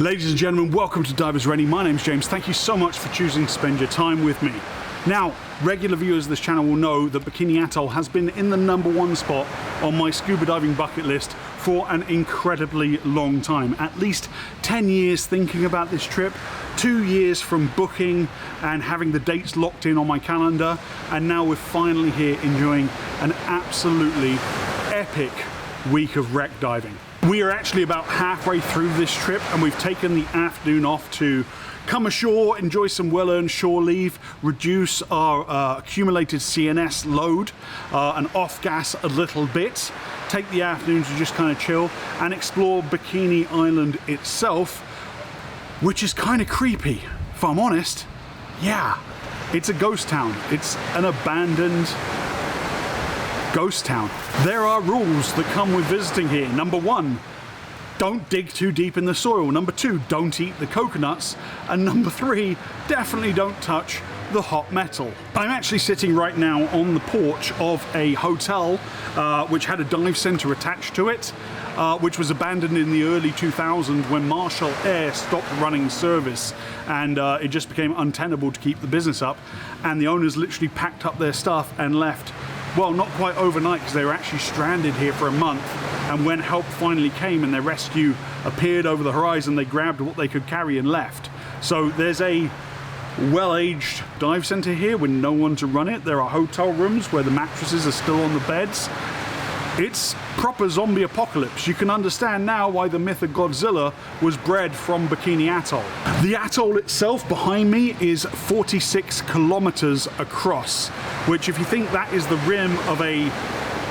Ladies and gentlemen, welcome to Divers Ready. My name's James. Thank you so much for choosing to spend your time with me. Now, regular viewers of this channel will know that Bikini Atoll has been in the #1 spot on my scuba diving bucket list for an incredibly long time. At least 10 years thinking about this trip, 2 years from booking and having the dates locked in on my calendar, and now we're finally here enjoying an absolutely epic week of wreck diving. We are actually about halfway through this trip and we've taken the afternoon off to come ashore, enjoy some well-earned shore leave, reduce our accumulated CNS load and off-gas a little bit, take the afternoon to just kind of chill and explore Bikini Island itself, which is kind of creepy, if I'm honest. Yeah, it's a ghost town. It's an abandoned ghost town. There are rules that come with visiting here. Number 1, don't dig too deep in the soil. Number 2, don't eat the coconuts. And number 3, definitely don't touch the hot metal. I'm actually sitting right now on the porch of a hotel which had a dive center attached to it, which was abandoned in the early 2000s when Marshall Air stopped running service, and it just became untenable to keep the business up, and the owners literally packed up their stuff and left. Well, not quite overnight, because they were actually stranded here for a month, and when help finally came and their rescue appeared over the horizon, they grabbed what they could carry and left. So there's a well-aged dive center here with no one to run it. There are hotel rooms where the mattresses are still on the beds. It's proper zombie apocalypse. You can understand now why the myth of Godzilla was bred from Bikini Atoll. The atoll itself behind me is 46 kilometers across, which, if you think that is the rim of a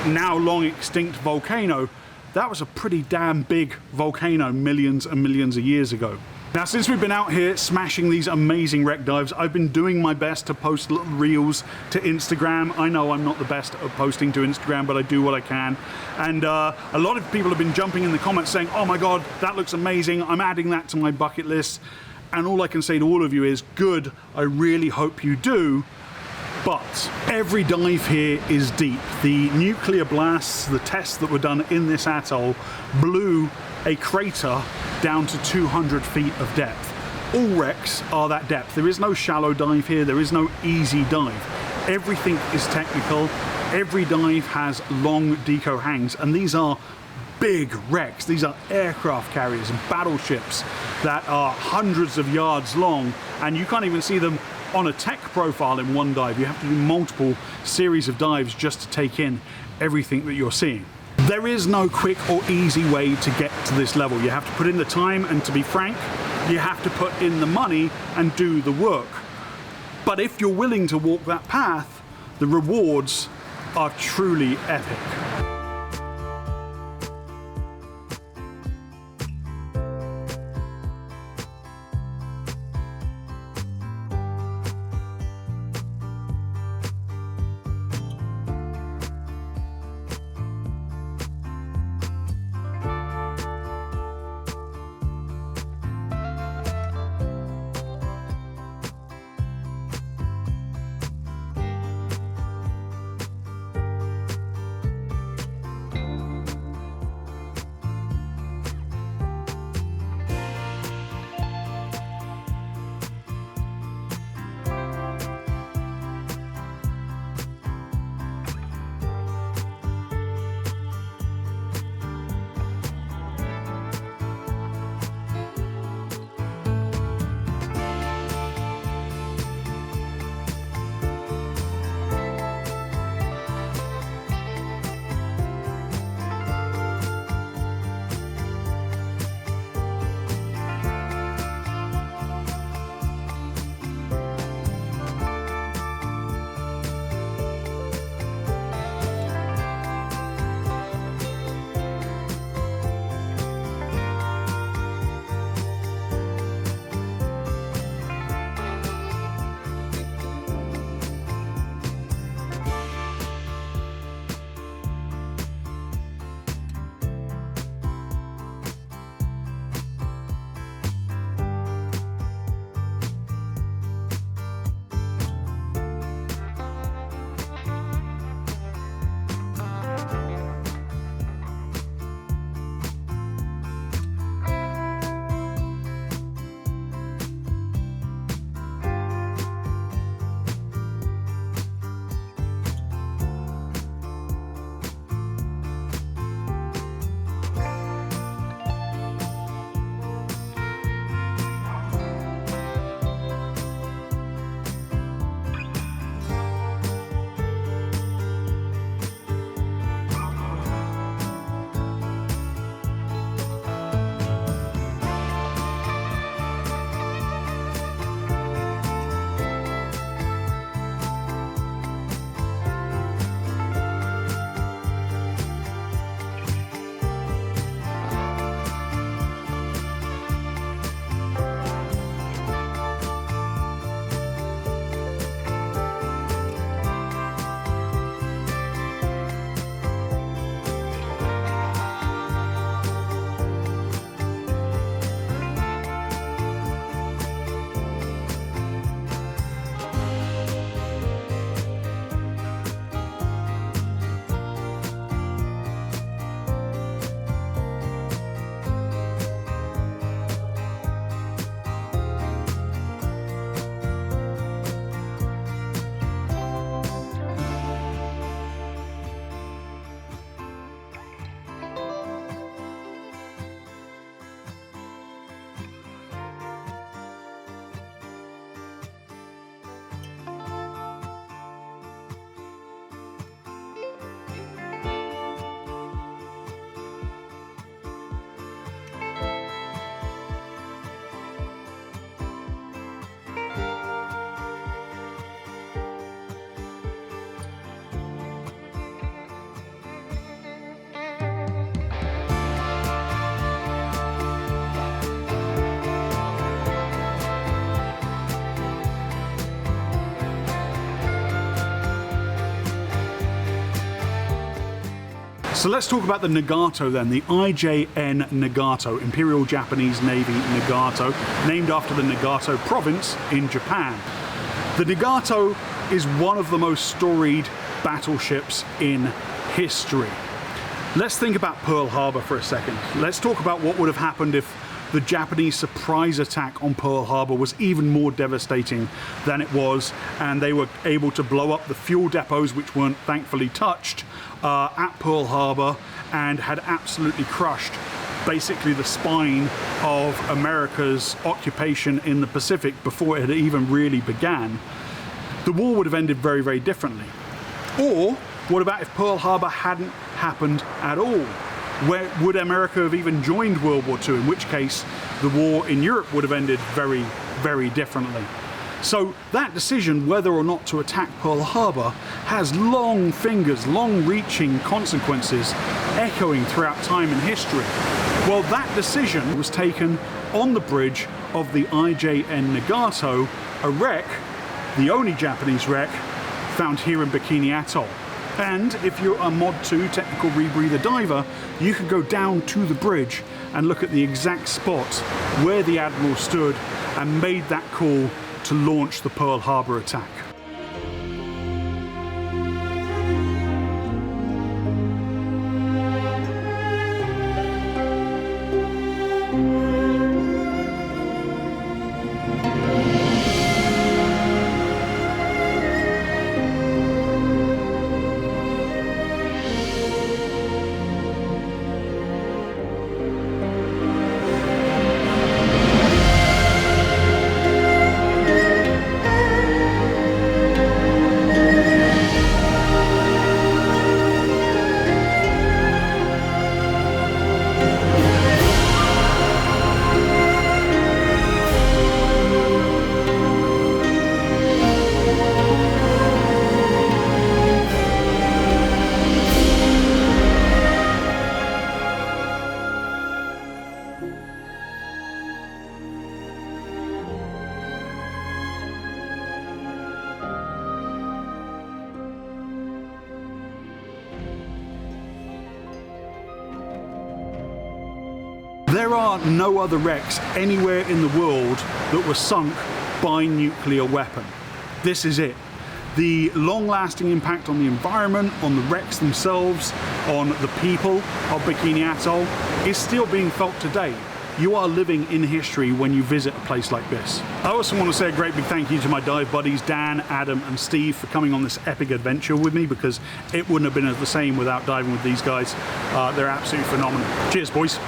now long extinct volcano, that was a pretty damn big volcano millions and millions of years ago. Now, since we've been out here smashing these amazing wreck dives, I've been doing my best to post little reels to Instagram. I know I'm not the best at posting to Instagram, but I do what I can. And a lot of people have been jumping in the comments saying, oh my God, that looks amazing. I'm adding that to my bucket list. And all I can say to all of you is, good, I really hope you do. But every dive here is deep. The nuclear blasts, the tests that were done in this atoll, blew a crater down to 200 feet of depth. All wrecks are that depth. There is no shallow dive here. There is no easy dive. Everything is technical. Every dive has long deco hangs, and these are big wrecks. These are aircraft carriers and battleships that are hundreds of yards long, and you can't even see them on a tech profile in one dive. You have to do multiple series of dives just to take in everything that you're seeing. There is no quick or easy way to get to this level. You have to put in the time, and to be frank, you have to put in the money and do the work. But if you're willing to walk that path, the rewards are truly epic. So let's talk about the Nagato then, the D.A.N. Nagato, Imperial Japanese Navy Nagato, named after the Nagato province in Japan. The Nagato is one of the most storied battleships in history. Let's think about Pearl Harbor for a second. Let's talk about what would have happened if the Japanese surprise attack on Pearl Harbor was even more devastating than it was, and they were able to blow up the fuel depots, which weren't thankfully touched, at Pearl Harbor, and had absolutely crushed basically the spine of America's occupation in the Pacific before it had even really began. The war would have ended very, very differently. Or what about if Pearl Harbor hadn't happened at all? Where would America have even joined World War II, in which case the war in Europe would have ended very, very differently. So that decision whether or not to attack Pearl Harbor has long fingers, long-reaching consequences echoing throughout time and history. Well, that decision was taken on the bridge of the D.A.N. Nagato, a wreck, the only Japanese wreck, found here in Bikini Atoll. And if you're a Mod 2 technical rebreather diver, you can go down to the bridge and look at the exact spot where the Admiral stood and made that call to launch the Pearl Harbor attack. There are no other wrecks anywhere in the world that were sunk by nuclear weapon. This is it. The long-lasting impact on the environment, on the wrecks themselves, on the people of Bikini Atoll is still being felt today. You are living in history when you visit a place like this. I also want to say a great big thank you to my dive buddies Dan, Adam and Steve for coming on this epic adventure with me, because it wouldn't have been the same without diving with these guys. They're absolutely phenomenal. Cheers, boys.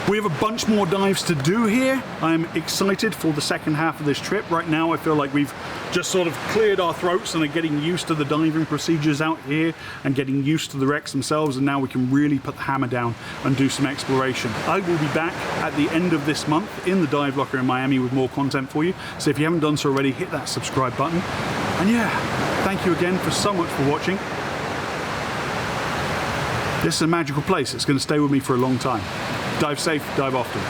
We have a bunch more dives to do here. I'm excited for the second half of this trip. Right now I feel like we've just sort of cleared our throats and are getting used to the diving procedures out here and getting used to the wrecks themselves, and now we can really put the hammer down and do some exploration. I will be back at the end of this month in the dive locker in Miami with more content for you. So if you haven't done so already, hit that subscribe button. And yeah, thank you again for so much for watching. This is a magical place. It's going to stay with me for a long time. Dive safe, dive often.